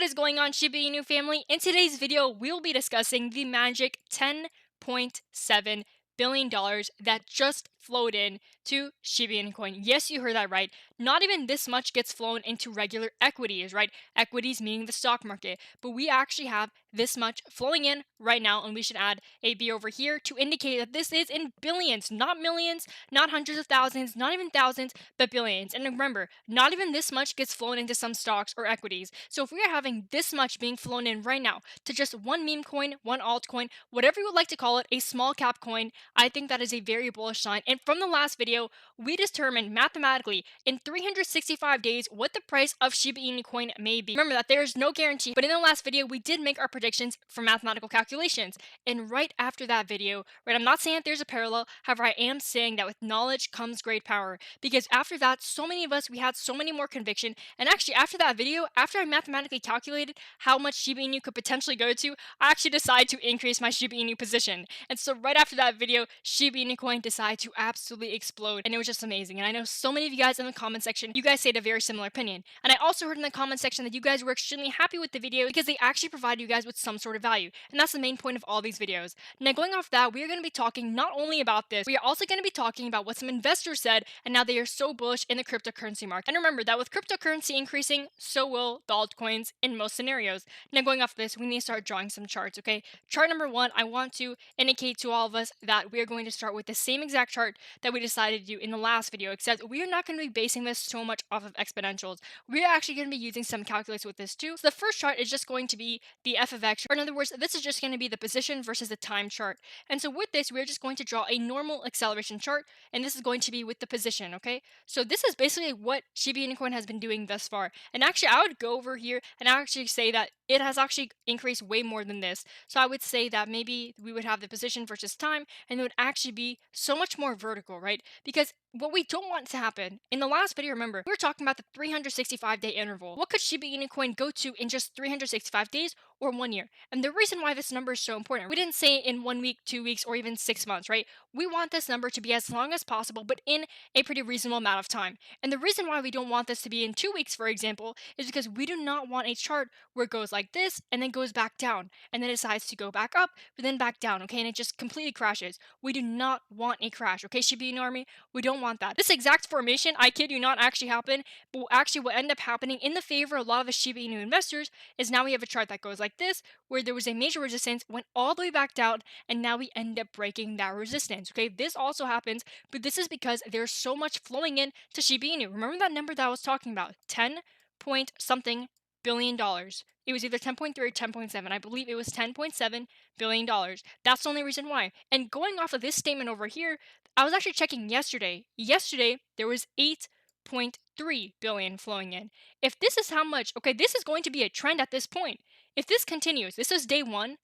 What is going on, Shiba Inu family? In today's video, we'll be discussing the magic $10.7 billion that just flowed in to Shiba Inu coin. Yes, you heard that right. Not even this much gets flown into regular equities, right? Equities meaning the stock market. But we actually have this much flowing in right now, and we should add a B over here to indicate that this is in billions, not millions, not hundreds of thousands, not even thousands, but billions. And remember, not even this much gets flown into some stocks or equities. So if we are having this much being flown in right now to just one meme coin, one altcoin, whatever you would like to call it, a small cap coin, I think that is a very bullish sign. And from the last video, we determined mathematically in 365 days what the price of Shiba Inu coin may be. Remember that there is no guarantee, but in the last video, we did make our predictions for mathematical calculations. And right after that video, right, I'm not saying that there's a parallel, however, I am saying that with knowledge comes great power. Because after that, so many of us, we had so many more conviction. And actually, after that video, after I mathematically calculated how much Shiba Inu could potentially go to, I actually decided to increase my Shiba Inu position. And so right after that video, Shiba Inu coin decided to absolutely explode. And it was just amazing. And I know so many of you guys in the comment section, you guys said a very similar opinion. And I also heard in the comment section that you guys were extremely happy with the video because they actually provide you guys with some sort of value. And that's the main point of all these videos. Now, going off that, we are going to be talking not only about this, we are also going to be talking about what some investors said and now they are so bullish in the cryptocurrency market. And remember that with cryptocurrency increasing, so will the altcoins in most scenarios. Now, going off this, we need to start drawing some charts, okay? Chart number one, I want to indicate to all of us that we are going to start with the same exact chart that we decided to do in the last video, except we are not going to be basing this so much off of exponentials. We are actually going to be using some calculus with this too. So the first chart is just going to be the f of x, or in other words, this is just going to be the position versus the time chart. And so with this, we're just going to draw a normal acceleration chart, and this is going to be with the position, okay? So this is basically what Shiba Inu coin has been doing thus far. And actually, I would go over here and actually say that it has actually increased way more than this. So I would say that maybe we would have the position versus time, and it would actually be so much more vertical, right? Because what we don't want to happen, in the last video, remember, we were talking about the 365-day interval. What could Shiba Inu coin go to in just 365 days or 1 year? And the reason why this number is so important, we didn't say in 1 week, 2 weeks, or even 6 months, right? We want this number to be as long as possible, but in a pretty reasonable amount of time. And the reason why we don't want this to be in 2 weeks, for example, is because we do not want a chart where it goes like this and then goes back down and then decides to go back up, but then back down, okay? And it just completely crashes. We do not want a crash, okay, Shiba Inu Army? We don't want that. This exact formation, I kid you not, actually happen, but actually what ended up happening in the favor of a lot of the Shiba Inu investors is now we have a chart that goes like this, where there was a major resistance, went all the way back down, and now we end up breaking that resistance, okay? This also happens, but this is because there's so much flowing in to Shiba Inu. Remember that number that I was talking about, 10 point something billion dollars. It was either 10.3 or 10.7. I believe it was 10.7 billion dollars. That's the only reason why. And going off of this statement over here, I was actually checking yesterday. Yesterday there was 8.3 billion flowing in. If this is how much, okay, this is going to be a trend at this point. If this continues, this was day 1,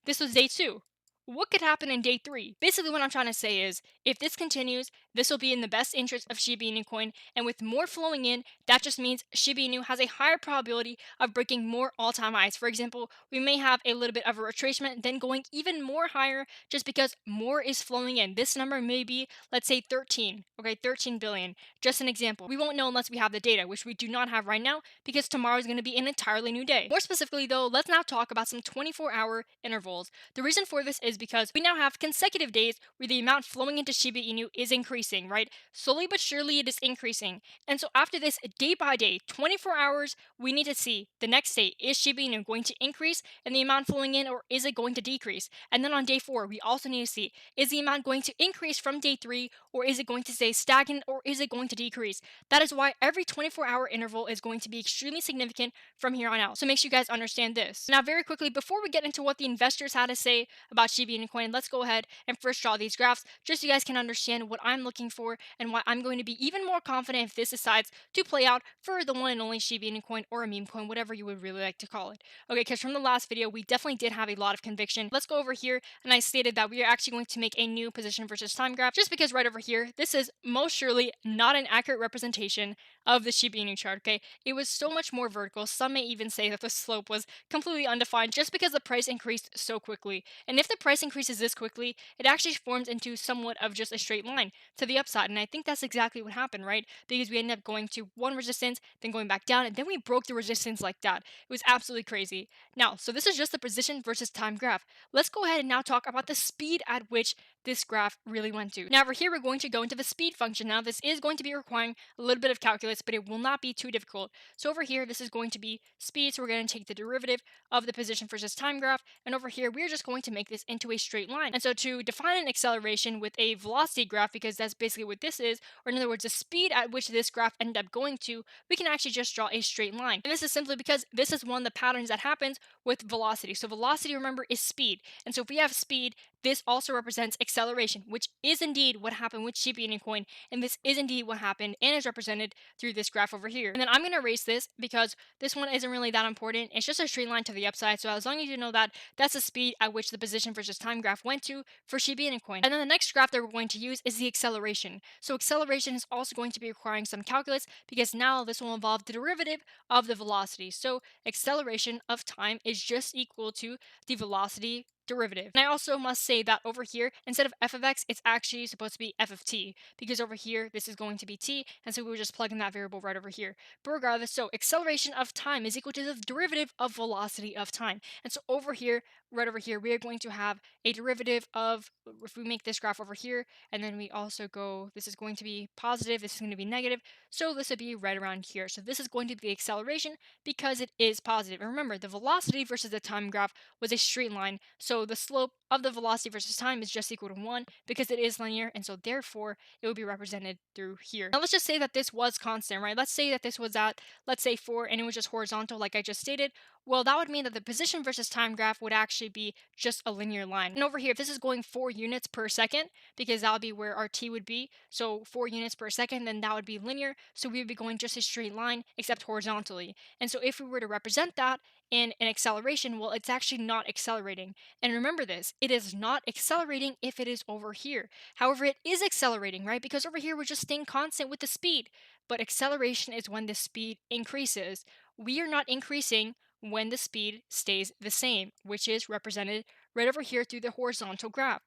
this was day 2. What could happen in day 3? Basically what I'm trying to say is, if this continues, this will be in the best interest of Shiba Inu coin, and with more flowing in, that just means Shiba Inu has a higher probability of breaking more all-time highs. For example, we may have a little bit of a retracement, then going even more higher just because more is flowing in. This number may be, let's say 13, okay, 13 billion. Just an example. We won't know unless we have the data, which we do not have right now because tomorrow is going to be an entirely new day. More specifically though, let's now talk about some 24-hour intervals. The reason for this is because we now have consecutive days where the amount flowing into Shiba Inu is increasing, right? Slowly but surely it is increasing. And so after this, day by day, 24 hours, we need to see the next day, is Shiba Inu going to increase in the amount flowing in, or is it going to decrease? And then on day 4, we also need to see, is the amount going to increase from day 3, or is it going to stay stagnant, or is it going to decrease? That is why every 24-hour interval is going to be extremely significant from here on out. So make sure you guys understand this. Now, very quickly, before we get into what the investors had to say about Shiba Inu coin, let's go ahead and first draw these graphs just so you guys can understand what I'm looking for and why I'm going to be even more confident if this decides to play out for the one and only Shiba Inu coin or a meme coin, whatever you would really like to call it. Okay, because from the last video, we definitely did have a lot of conviction. Let's go over here, and I stated that we are actually going to make a new position versus time graph just because right over here, this is most surely not an accurate representation of the Shiba Inu chart, okay? It was so much more vertical. Some may even say that the slope was completely undefined just because the price increased so quickly. And if the price price increases this quickly, it actually forms into somewhat of just a straight line to the upside. And I think that's exactly what happened, right? Because we ended up going to one resistance, then going back down, and then we broke the resistance like that. It was absolutely crazy. Now, so this is just the position versus time graph. Let's go ahead and now talk about the speed at which this graph really went to. Now over here, we're going to go into the speed function. Now this is going to be requiring a little bit of calculus, but it will not be too difficult. So over here, this is going to be speed. So we're going to take the derivative of the position versus time graph. And over here, we're just going to make this into a straight line. And so to define an acceleration with a velocity graph, because that's basically what this is, or in other words, the speed at which this graph ended up going to, we can actually just draw a straight line. And this is simply because this is one of the patterns that happens with velocity. So velocity, remember, is speed. And so if we have speed, this also represents acceleration, which is indeed what happened with Shiba Inu coin, and this is indeed what happened and is represented through this graph over here. And then I'm going to erase this because this one isn't really that important. It's just a straight line to the upside. So as long as you know that, that's the speed at which the position versus time graph went to for Shiba Inu coin. And then the next graph that we're going to use is the acceleration. So acceleration is also going to be requiring some calculus because now this will involve the derivative of the velocity. So acceleration of time is just equal to the velocity derivative. And I also must say that over here, instead of f of x, it's actually supposed to be f of t, because over here, this is going to be t, and so we were just plugging that variable right over here. But regardless, so acceleration of time is equal to the derivative of velocity of time. And so over here, right over here, we are going to have a derivative of, if we make this graph over here, and then we also go, this is going to be positive, this is going to be negative, so this would be right around here. So this is going to be the acceleration because it is positive. And remember, the velocity versus the time graph was a straight line, so the slope of the velocity versus time is just equal to 1 because it is linear, and so therefore it will be represented through here. Now let's just say that this was constant, right? Let's say that this was at, let's say 4, and it was just horizontal like I just stated. Well, that would mean that the position versus time graph would actually be just a linear line. And over here, if this is going 4 units per second, because that would be where our t would be, so 4 units per second, then that would be linear, so we would be going just a straight line except horizontally. And so if we were to represent that in an acceleration, well, it's actually not accelerating. And remember this, it is not accelerating if it is over here. However, it is accelerating, right? Because over here, we're just staying constant with the speed. But acceleration is when the speed increases. We are not increasing when the speed stays the same, which is represented right over here through the horizontal graph.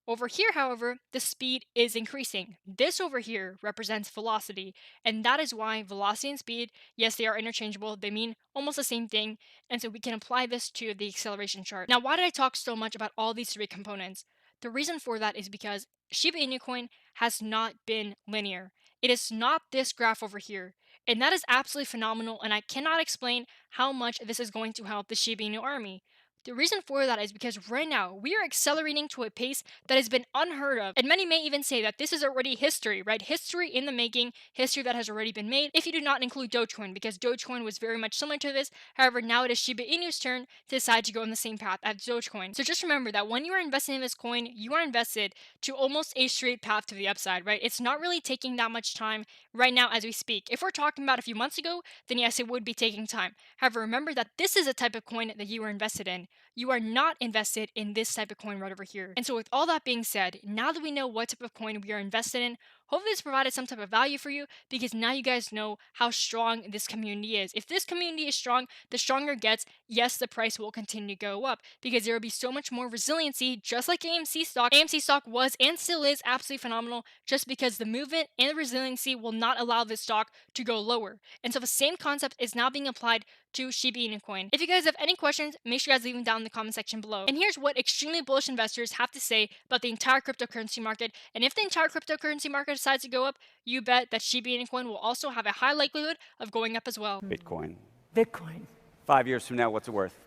Over here, however, the speed is increasing. This over here represents velocity, and that is why velocity and speed, yes, they are interchangeable, they mean almost the same thing, and so we can apply this to the acceleration chart. Now, why did I talk so much about all these three components? The reason for that is because Shiba Inu coin has not been linear. It is not this graph over here, and that is absolutely phenomenal, and I cannot explain how much this is going to help the Shiba Inu army. The reason for that is because right now we are accelerating to a pace that has been unheard of, and many may even say that this is already history, right? History in the making, history that has already been made, if you do not include Dogecoin, because Dogecoin was very much similar to this. However, now it is Shiba Inu's turn to decide to go on the same path as Dogecoin. So just remember that when you are investing in this coin, you are invested to almost a straight path to the upside, right? It's not really taking that much time right now as we speak. If we're talking about a few months ago, then yes, it would be taking time. However, remember that this is a type of coin that you are invested in. You are not invested in this type of coin right over here. And so with all that being said, now that we know what type of coin we are invested in, hopefully this provided some type of value for you, because now you guys know how strong this community is. If this community is strong, the stronger it gets, yes, the price will continue to go up because there will be so much more resiliency, just like AMC stock. AMC stock was and still is absolutely phenomenal just because the movement and the resiliency will not allow this stock to go lower. And so the same concept is now being applied to Shiba Inu coin. If you guys have any questions, make sure you guys leave them down in the comment section below. And here's what extremely bullish investors have to say about the entire cryptocurrency market. And if the entire cryptocurrency market decides to go up, you bet that Shiba Inu coin will also have a high likelihood of going up as well. Bitcoin. Bitcoin. 5 years from now, what's it worth?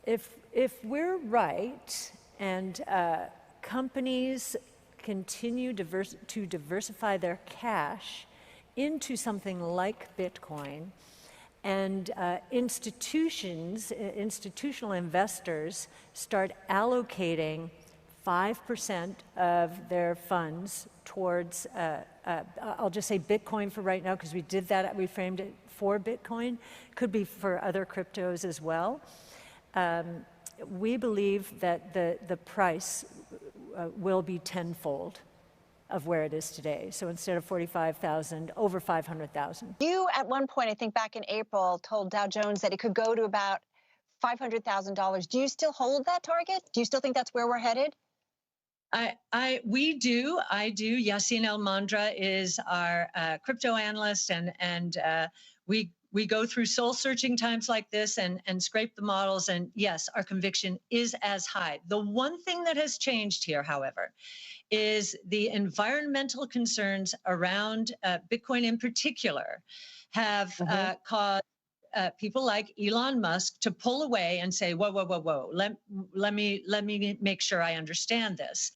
If we're right and companies continue to diversify their cash into something like Bitcoin, and institutional investors start allocating 5% of their funds towards, I'll just say Bitcoin for right now, because we did that, we framed it for Bitcoin, could be for other cryptos as well. We believe that the price will be tenfold of where it is today. So instead of 45,000, over 500,000. You, at one point, I think back in April, told Dow Jones that it could go to about $500,000. Do you still hold that target? Do you still think that's where we're headed? We do. I do. Yassine El Mandra is our crypto analyst, and we go through soul searching times like this and scrape the models. And yes, our conviction is as high. The one thing that has changed here, however, is the environmental concerns around Bitcoin in particular have caused people like Elon Musk to pull away and say, whoa, whoa, whoa, whoa, let me make sure I understand this.